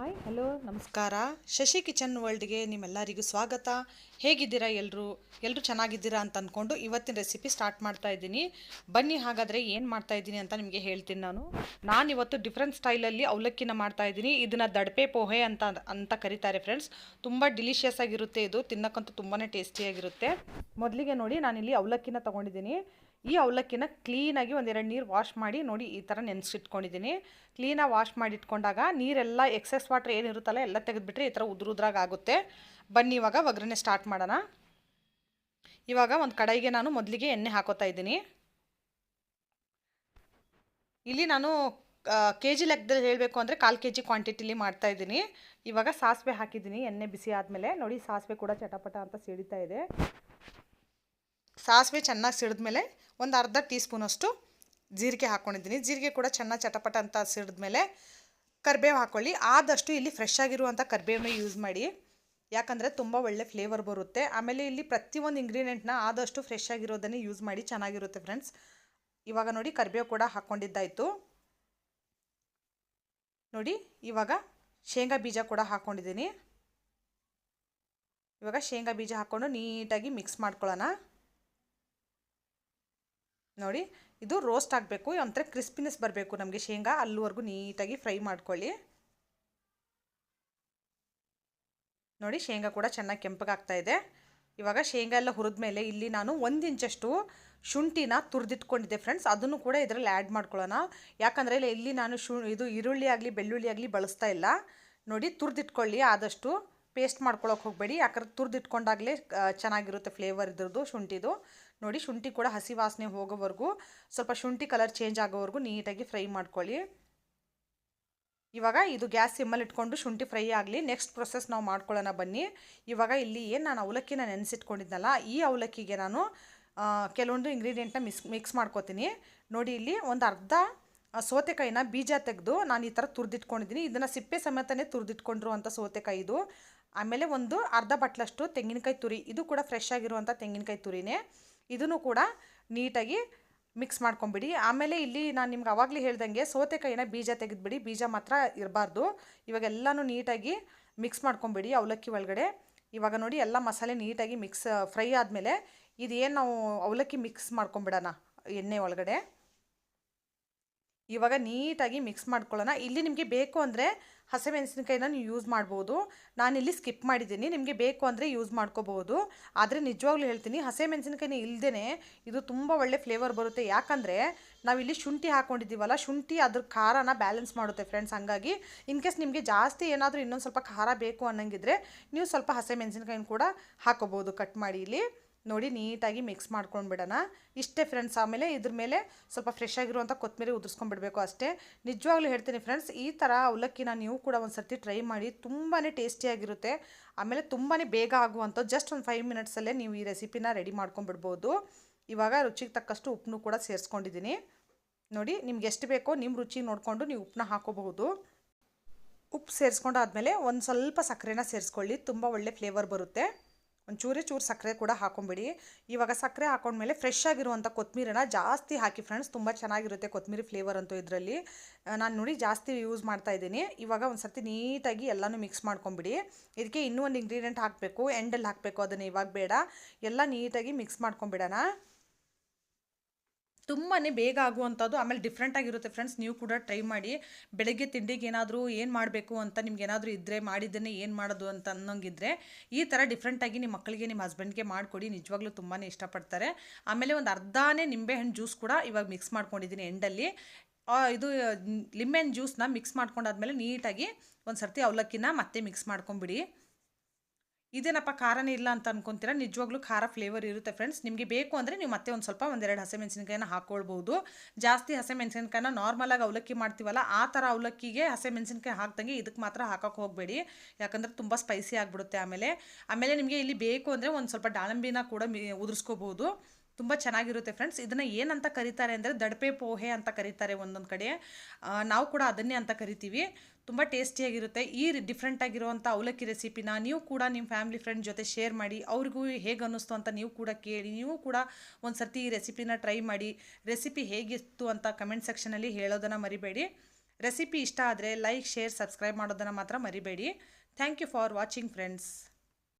Hi hello ನಮಸ್ಕಾರ. Shashi kitchen ವರ್ಲ್ಡ್ಗೆ ನಿಮ್ಮೆಲ್ಲರಿಗೂ ಸ್ವಾಗತ. ಹೇಗಿದ್ದೀರಾ ಎಲ್ಲರೂ ಚೆನ್ನಾಗಿದ್ದೀರಾ ಅಂತ ಅಂದ್ಕೊಂಡು ಇವತ್ತಿನ ರೆಸಿಪಿ ಸ್ಟಾರ್ಟ್ ಮಾಡ್ತಾ ಇದ್ದೀನಿ. ಬನ್ನಿ ಹಾಗಾದರೆ ಏನು ಮಾಡ್ತಾ ಇದ್ದೀನಿ ಅಂತ ನಿಮಗೆ ಹೇಳ್ತೀನಿ. ನಾನು ಇವತ್ತು ಡಿಫ್ರೆಂಟ್ ಸ್ಟೈಲಲ್ಲಿ ಅವಲಕ್ಕಿನ ಮಾಡ್ತಾ ಇದ್ದೀನಿ. ಇದನ್ನು ದಡಪೆ ಪೋಹೆ ಅಂತ ಕರೀತಾರೆ ಫ್ರೆಂಡ್ಸ್. ತುಂಬ ಡಿಲಿಷಿಯಸ್ ಆಗಿರುತ್ತೆ. ಇದು ತಿನ್ನಕ್ಕಂತೂ ತುಂಬಾ ಟೇಸ್ಟಿಯಾಗಿರುತ್ತೆ. ಮೊದಲಿಗೆ ನೋಡಿ, ನಾನಿಲ್ಲಿ ಅವಲಕ್ಕಿನ ತೊಗೊಂಡಿದ್ದೀನಿ. ಈ ಅವಲಕ್ಕಿನ ಕ್ಲೀನಾಗಿ ಒಂದೆರಡು ನೀರು ವಾಶ್ ಮಾಡಿ ನೋಡಿ ಈ ಥರ ನೆನೆಸಿಟ್ಕೊಂಡಿದ್ದೀನಿ. ಕ್ಲೀನಾಗಿ ವಾಶ್ ಮಾಡಿ ಇಟ್ಕೊಂಡಾಗ ನೀರೆಲ್ಲ ಎಕ್ಸೆಸ್ ವಾಟ್ರ್ ಏನಿರುತ್ತಲ್ಲ ಎಲ್ಲ ತೆಗೆದುಬಿಟ್ರೆ ಈ ಥರ ಉದ್ರುದ್ರಾಗ ಆಗುತ್ತೆ. ಬನ್ನಿ ಇವಾಗ ಒಗ್ಗರಣೆ ಸ್ಟಾರ್ಟ್ ಮಾಡೋಣ. ಇವಾಗ ಒಂದು ಕಡಾಯಿಗೆ ನಾನು ಮೊದಲಿಗೆ ಎಣ್ಣೆ ಹಾಕೋತಾ ಇದ್ದೀನಿ. ಇಲ್ಲಿ ನಾನು ಕೆ ಜಿ ಲೆಕ್ಕದಲ್ಲಿ ಹೇಳಬೇಕು ಅಂದರೆ 1/4 kg ಕ್ವಾಂಟಿಟಿಲಿ ಮಾಡ್ತಾಯಿದ್ದೀನಿ. ಇವಾಗ ಸಾಸಿವೆ ಹಾಕಿದ್ದೀನಿ. ಎಣ್ಣೆ ಬಿಸಿ ಆದಮೇಲೆ ನೋಡಿ ಸಾಸಿವೆ ಕೂಡ ಚಟಪಟ ಅಂತ ಸಿಡಿತಾ ಇದೆ. ಸಾಸಿವೆ ಚೆನ್ನಾಗಿ ಸಿಡಿದ್ಮೇಲೆ ಒಂದು ಅರ್ಧ ಟೀ ಸ್ಪೂನಷ್ಟು ಜೀರಿಗೆ ಹಾಕ್ಕೊಂಡಿದ್ದೀನಿ. ಜೀರಿಗೆ ಕೂಡ ಚೆನ್ನಾಗಿ ಚಟಪಟ ಅಂತ ಸಿಡಿದ್ಮೇಲೆ ಕರಿಬೇವು ಹಾಕ್ಕೊಳ್ಳಿ. ಆದಷ್ಟು ಇಲ್ಲಿ ಫ್ರೆಶ್ ಆಗಿರುವಂಥ ಕರಿಬೇವನ್ನ ಯೂಸ್ ಮಾಡಿ, ಯಾಕಂದರೆ ತುಂಬ ಒಳ್ಳೆ ಫ್ಲೇವರ್ ಬರುತ್ತೆ. ಆಮೇಲೆ ಇಲ್ಲಿ ಪ್ರತಿಯೊಂದು ಇಂಗ್ರೀಡಿಯೆಂಟ್ನ ಆದಷ್ಟು ಫ್ರೆಶ್ ಆಗಿರೋದನ್ನೇ ಯೂಸ್ ಮಾಡಿ, ಚೆನ್ನಾಗಿರುತ್ತೆ ಫ್ರೆಂಡ್ಸ್. ಇವಾಗ ನೋಡಿ ಕರಿಬೇವು ಕೂಡ ಹಾಕ್ಕೊಂಡಿದ್ದಾಯಿತು. ನೋಡಿ ಇವಾಗ ಶೇಂಗಾ ಬೀಜ ಕೂಡ ಹಾಕ್ಕೊಂಡಿದ್ದೀನಿ. ಇವಾಗ ಶೇಂಗಾ ಬೀಜ ಹಾಕ್ಕೊಂಡು ನೀಟಾಗಿ ಮಿಕ್ಸ್ ಮಾಡ್ಕೊಳ್ಳೋಣ. ನೋಡಿ ಇದು ರೋಸ್ಟ್ ಆಗಬೇಕು, ಒಂಥರ ಕ್ರಿಸ್ಪಿನೆಸ್ ಬರಬೇಕು ನಮಗೆ ಶೇಂಗಾ, ಅಲ್ಲಿವರೆಗೂ ನೀಟಾಗಿ ಫ್ರೈ ಮಾಡ್ಕೊಳ್ಳಿ. ನೋಡಿ ಶೇಂಗಾ ಕೂಡ ಚೆನ್ನಾಗಿ ಕೆಂಪಗಾಗ್ತಾ ಇದೆ. ಇವಾಗ ಶೇಂಗಾ ಎಲ್ಲ ಹುರಿದ್ಮೇಲೆ ಇಲ್ಲಿ ನಾನು 1 ಇಂಚಷ್ಟು ಶುಂಠಿನ ತುರಿದಿಟ್ಕೊಂಡಿದ್ದೆ ಫ್ರೆಂಡ್ಸ್. ಅದನ್ನು ಕೂಡ ಇದರಲ್ಲಿ ಆ್ಯಡ್ ಮಾಡ್ಕೊಳ್ಳೋಣ. ಯಾಕಂದರೆ ಇಲ್ಲಿ ನಾನು ಇದು ಈರುಳ್ಳಿ ಆಗಲಿ ಬೆಳ್ಳುಳ್ಳಿ ಆಗಲಿ ಬಳಸ್ತಾ ಇಲ್ಲ. ನೋಡಿ ತುರಿದಿಟ್ಕೊಳ್ಳಿ, ಆದಷ್ಟು ಪೇಸ್ಟ್ ಮಾಡ್ಕೊಳ್ಳೋಕೆ ಹೋಗಬೇಡಿ. ಯಾಕಂದ್ರೆ ತುರಿದಿಟ್ಕೊಂಡಾಗಲೇ ಚೆನ್ನಾಗಿರುತ್ತೆ ಫ್ಲೇವರ್ ಇದ್ರದ್ದು ಶುಂಠಿದು. ನೋಡಿ ಶುಂಠಿ ಕೂಡ ಹಸಿ ವಾಸನೆ ಹೋಗೋವರೆಗೂ, ಸ್ವಲ್ಪ ಶುಂಠಿ ಕಲರ್ ಚೇಂಜ್ ಆಗೋವರೆಗೂ ನೀಟಾಗಿ ಫ್ರೈ ಮಾಡ್ಕೊಳ್ಳಿ. ಇವಾಗ ಇದು ಗ್ಯಾಸ್ ಸಿಮ್ಮಲ್ಲಿ ಇಟ್ಕೊಂಡು ಶುಂಠಿ ಫ್ರೈ ಆಗಲಿ. ನೆಕ್ಸ್ಟ್ ಪ್ರೊಸೆಸ್ ನಾವು ಮಾಡ್ಕೊಳ್ಳೋಣ ಬನ್ನಿ. ಇವಾಗ ಇಲ್ಲಿ ಏನು ನಾನು ಅವಲಕ್ಕಿನ ನೆನೆಸಿಟ್ಕೊಂಡಿದ್ನಲ್ಲ, ಈ ಅವಲಕ್ಕಿಗೆ ನಾನು ಕೆಲವೊಂದು ಇಂಗ್ರೀಡಿಯೆಂಟ್ನ ಮಿಕ್ಸ್ ಮಾಡ್ಕೋತೀನಿ. ನೋಡಿ ಇಲ್ಲಿ ಒಂದು ಅರ್ಧ ಸೌತೆಕಾಯಿನ ಬೀಜ ತೆಗೆದು ನಾನು ಈ ಥರ ತುರಿದಿಟ್ಕೊಂಡಿದ್ದೀನಿ. ಇದನ್ನು ಸಿಪ್ಪೆ ಸಮೇತನೇ ತುರಿದಿಟ್ಕೊಂಡಿರುವಂಥ ಸೌತೆಕಾಯಿ ಇದು. ಆಮೇಲೆ ಒಂದು ಅರ್ಧ ಬಟ್ಲಷ್ಟು ತೆಂಗಿನಕಾಯಿ ತುರಿ, ಇದು ಕೂಡ ಫ್ರೆಶ್ ಆಗಿರುವಂಥ ತೆಂಗಿನಕಾಯಿ ತುರಿನೇ. ಇದನ್ನು ಕೂಡ ನೀಟಾಗಿ ಮಿಕ್ಸ್ ಮಾಡ್ಕೊಂಬಿಡಿ. ಆಮೇಲೆ ಇಲ್ಲಿ ನಾನು ನಿಮ್ಗೆ ಆವಾಗಲೇ ಹೇಳ್ದಂಗೆ ಸೌತೆಕಾಯಿನ ಬೀಜ ತೆಗೆದುಬಿಡಿ, ಬೀಜ ಮಾತ್ರ ಇರಬಾರ್ದು. ಇವಾಗ ಎಲ್ಲನೂ ನೀಟಾಗಿ ಮಿಕ್ಸ್ ಮಾಡ್ಕೊಂಬಿಡಿ ಅವಲಕ್ಕಿ ಒಳಗಡೆ. ಇವಾಗ ನೋಡಿ ಎಲ್ಲ ಮಸಾಲೆ ನೀಟಾಗಿ ಫ್ರೈ ಆದಮೇಲೆ ಇದೇನು ನಾವು ಅವಲಕ್ಕಿ ಮಿಕ್ಸ್ ಮಾಡ್ಕೊಂಬಿಡೋಣ ಎಣ್ಣೆ ಒಳಗಡೆ. ಇವಾಗ ನೀಟಾಗಿ ಮಿಕ್ಸ್ ಮಾಡ್ಕೊಳ್ಳೋಣ. ಇಲ್ಲಿ ನಿಮಗೆ ಬೇಕು ಅಂದರೆ ಹಸಿಮೆಣಸಿನಕಾಯಿನ ನೀವು ಯೂಸ್ ಮಾಡ್ಬೋದು. ನಾನಿಲ್ಲಿ ಸ್ಕಿಪ್ ಮಾಡಿದ್ದೀನಿ. ನಿಮಗೆ ಬೇಕು ಅಂದರೆ ಯೂಸ್ ಮಾಡ್ಕೋಬೋದು. ಆದರೆ ನಿಜವಾಗ್ಲೂ ಹೇಳ್ತೀನಿ, ಹಸಿಮೆಣಸಿನಕಾಯಿನ ಇಲ್ಲದೇ ಇದು ತುಂಬ ಒಳ್ಳೆ ಫ್ಲೇವರ್ ಬರುತ್ತೆ. ಯಾಕಂದರೆ ನಾವಿಲ್ಲಿ ಶುಂಠಿ ಹಾಕ್ಕೊಂಡಿದ್ದೀವಲ್ಲ, ಶುಂಠಿ ಅದ್ರ ಖಾರನ ಬ್ಯಾಲೆನ್ಸ್ ಮಾಡುತ್ತೆ ಫ್ರೆಂಡ್ಸ್. ಹಾಗಾಗಿ ಇನ್ ಕೇಸ್ ನಿಮಗೆ ಜಾಸ್ತಿ ಏನಾದರೂ ಇನ್ನೊಂದು ಸ್ವಲ್ಪ ಖಾರ ಬೇಕು ಅನ್ನೋಂಗಿದ್ರೆ ನೀವು ಸ್ವಲ್ಪ ಹಸಿಮೆಣಸಿನಕಾಯಿನ ಕೂಡ ಹಾಕೋಬೋದು ಕಟ್ ಮಾಡಿ. ಇಲ್ಲಿ ನೋಡಿ ನೀಟಾಗಿ ಮಿಕ್ಸ್ ಮಾಡ್ಕೊಂಡ್ಬಿಡೋಣ. ಇಷ್ಟೇ ಫ್ರೆಂಡ್ಸ್. ಆಮೇಲೆ ಇದ್ರ ಮೇಲೆ ಸ್ವಲ್ಪ ಫ್ರೆಶ್ ಆಗಿರುವಂಥ ಕೊತ್ತಂಬರಿ ಉದುರಿಸ್ಕೊಂಡ್ಬಿಡ್ಬೇಕು ಅಷ್ಟೇ. ನಿಜವಾಗ್ಲೂ ಹೇಳ್ತೀನಿ ಫ್ರೆಂಡ್ಸ್, ಈ ಥರ ಅವಲಕ್ಕಿನ ನೀವು ಕೂಡ ಒಂದು ಸರ್ತಿ ಟ್ರೈ ಮಾಡಿ, ತುಂಬಾ ಟೇಸ್ಟಿಯಾಗಿರುತ್ತೆ. ಆಮೇಲೆ ತುಂಬಾ ಬೇಗ ಆಗುವಂಥ ಜಸ್ಟ್ ಒಂದು 5 ಮಿನಿಟ್ಸಲ್ಲೇ ನೀವು ಈ ರೆಸಿಪಿನ ರೆಡಿ ಮಾಡ್ಕೊಂಡ್ಬಿಡ್ಬೋದು. ಇವಾಗ ರುಚಿಗೆ ತಕ್ಕಷ್ಟು ಉಪ್ಪನ್ನು ಕೂಡ ಸೇರಿಸ್ಕೊಂಡಿದ್ದೀನಿ. ನೋಡಿ ನಿಮ್ಗೆ ಎಷ್ಟು ಬೇಕೋ ನಿಮ್ಮ ರುಚಿ ನೋಡಿಕೊಂಡು ನೀವು ಉಪ್ಪನ್ನ ಹಾಕೋಬಹುದು. ಉಪ್ಪು ಸೇರಿಸ್ಕೊಂಡಾದ್ಮೇಲೆ ಒಂದು ಸ್ವಲ್ಪ ಸಕ್ಕರೆನ ಸೇರಿಸ್ಕೊಳ್ಳಿ, ತುಂಬ ಒಳ್ಳೆ ಫ್ಲೇವರ್ ಬರುತ್ತೆ. ಒಂದು ಚೂರು ಸಕ್ಕರೆ ಕೂಡ ಹಾಕೊಂಬಿಡಿ. ಇವಾಗ ಸಕ್ಕರೆ ಹಾಕೊಂಡ್ಮೇಲೆ ಫ್ರೆಶ್ ಆಗಿರುವಂಥ ಕೊತ್ತಂಬರಿನ ಜಾಸ್ತಿ ಹಾಕಿ ಫ್ರೆಂಡ್ಸ್, ತುಂಬ ಚೆನ್ನಾಗಿರುತ್ತೆ ಕೊತ್ತಂಬರಿ ಫ್ಲೇವರ್ ಅಂತೂ ಇದರಲ್ಲಿ. ನಾನು ನೋಡಿ ಜಾಸ್ತಿ ಯೂಸ್ ಮಾಡ್ತಾಯಿದ್ದೀನಿ. ಇವಾಗ ಒಂದು ಸರ್ತಿ ನೀಟಾಗಿ ಎಲ್ಲನೂ ಮಿಕ್ಸ್ ಮಾಡ್ಕೊಂಬಿಡಿ. ಇದಕ್ಕೆ ಇನ್ನೂ ಒಂದು ಇಂಗ್ರೀಡಿಯೆಂಟ್ ಹಾಕಬೇಕು, ಎಂಡಲ್ಲಿ ಹಾಕಬೇಕು, ಅದನ್ನು ಇವಾಗ ಬೇಡ. ಎಲ್ಲ ನೀಟಾಗಿ ಮಿಕ್ಸ್ ಮಾಡ್ಕೊಂಬಿಡೋಣ. ತುಂಬಾ ಬೇಗ ಆಗುವಂಥದ್ದು, ಆಮೇಲೆ ಡಿಫ್ರೆಂಟಾಗಿರುತ್ತೆ ಫ್ರೆಂಡ್ಸ್. ನೀವು ಕೂಡ ಟ್ರೈ ಮಾಡಿ. ಬೆಳಗ್ಗೆ ತಿಂಡಿಗೆ ಏನಾದರೂ ಏನು ಮಾಡಬೇಕು ಅಂತ ನಿಮ್ಗೆ ಏನಾದರೂ ಇದ್ದರೆ, ಮಾಡಿದ್ದನ್ನೇ ಏನು ಮಾಡೋದು ಅಂತ ಅನ್ನೋಂಗಿದ್ರೆ ಈ ಥರ ಡಿಫ್ರೆಂಟಾಗಿ ನಿಮ್ಮ ಮಕ್ಕಳಿಗೆ ನಿಮ್ಮ ಹಸ್ಬೆಂಡ್ಗೆ ಮಾಡಿಕೊಡಿ. ನಿಜವಾಗ್ಲೂ ತುಂಬಾ ಇಷ್ಟಪಡ್ತಾರೆ. ಆಮೇಲೆ ಒಂದು ಅರ್ಧನೇ ನಿಂಬೆಹಣ್ಣು ಜ್ಯೂಸ್ ಕೂಡ ಇವಾಗ ಮಿಕ್ಸ್ ಮಾಡ್ಕೊಂಡಿದ್ದೀನಿ ಎಂಡಲ್ಲಿ. ಇದು ಲಿಂಬೆಹಣ್ಣು ಜ್ಯೂಸನ್ನ ಮಿಕ್ಸ್ ಮಾಡ್ಕೊಂಡಾದ್ಮೇಲೆ ನೀಟಾಗಿ ಒಂದು ಸರ್ತಿ ಅವಲಕ್ಕಿನ ಮತ್ತೆ ಮಿಕ್ಸ್ ಮಾಡ್ಕೊಂಬಿಡಿ. ಇದೇನಪ್ಪ ಖಾರನೇ ಇಲ್ಲ ಅಂತ ಅನ್ಕೊಂತೀರ, ನಿಜವಾಗ್ಲೂ ಖಾರ ಫ್ಲೇವರ್ ಇರುತ್ತೆ ಫ್ರೆಂಡ್ಸ್. ನಿಮಗೆ ಬೇಕು ಅಂದರೆ ನೀವು ಮತ್ತೆ ಒಂದು ಸ್ವಲ್ಪ 1-2 ಹಸಿಮೆಣಸಿನಕಾಯಿನ ಹಾಕ್ಕೊಳ್ಬೋದು. ಜಾಸ್ತಿ ಹಸಿಮೆಣಸಿನಕಾಯಿನ ನಾರ್ಮಲಾಗಿ ಅವಲಕ್ಕಿ ಮಾಡ್ತೀವಲ್ಲ ಆ ಥರ ಅವಲಕ್ಕಿಗೆ ಹಸಿಮೆಣಸಿನಕಾಯಿ ಹಾಕ್ದಂಗೆ ಇದಕ್ಕೆ ಮಾತ್ರ ಹಾಕೋಕ್ಕೆ ಹೋಗಬೇಡಿ. ಯಾಕಂದರೆ ತುಂಬ ಸ್ಪೈಸಿ ಆಗಿಬಿಡುತ್ತೆ. ಆಮೇಲೆ ನಿಮಗೆ ಇಲ್ಲಿ ಬೇಕು ಅಂದರೆ ಒಂದು ಸ್ವಲ್ಪ ದಾಳಿಂಬಿನ ಕೂಡ ಉದುರಿಸ್ಕೋಬೋದು. ತುಂಬ ಚೆನ್ನಾಗಿರುತ್ತೆ ಫ್ರೆಂಡ್ಸ್. ಇದನ್ನು ಏನಂತ ಕರೀತಾರೆ ಅಂದರೆ ದಡಪೆ ಪೋಹೆ ಅಂತ ಕರೀತಾರೆ ಒಂದೊಂದು ಕಡೆ. ನಾವು ಕೂಡ ಅದನ್ನೇ ಅಂತ ಕರಿತೀವಿ. ತುಂಬ ಟೇಸ್ಟಿಯಾಗಿರುತ್ತೆ. ಈ ಡಿಫ್ರೆಂಟಾಗಿರುವಂಥ ಅವಲಕ್ಕಿ ರೆಸಿಪಿನ ನೀವು ಕೂಡ ನಿಮ್ಮ ಫ್ಯಾಮಿಲಿ ಫ್ರೆಂಡ್ ಜೊತೆ ಶೇರ್ ಮಾಡಿ. ಅವ್ರಿಗೂ ಹೇಗೆ ಅನ್ನಿಸ್ತು ಅಂತ ನೀವು ಕೂಡ ಕೇಳಿ. ನೀವು ಕೂಡ ಒಂದು ಸರ್ತಿ ಈ ರೆಸಿಪಿನ ಟ್ರೈ ಮಾಡಿ. ರೆಸಿಪಿ ಹೇಗಿತ್ತು ಅಂತ ಕಮೆಂಟ್ ಸೆಕ್ಷನಲ್ಲಿ ಹೇಳೋದನ್ನು ಮರಿಬೇಡಿ. ರೆಸಿಪಿ ಇಷ್ಟ ಆದರೆ ಲೈಕ್ ಶೇರ್ ಸಬ್ಸ್ಕ್ರೈಬ್ ಮಾಡೋದನ್ನು ಮಾತ್ರ ಮರಿಬೇಡಿ. Thank you for watching friends.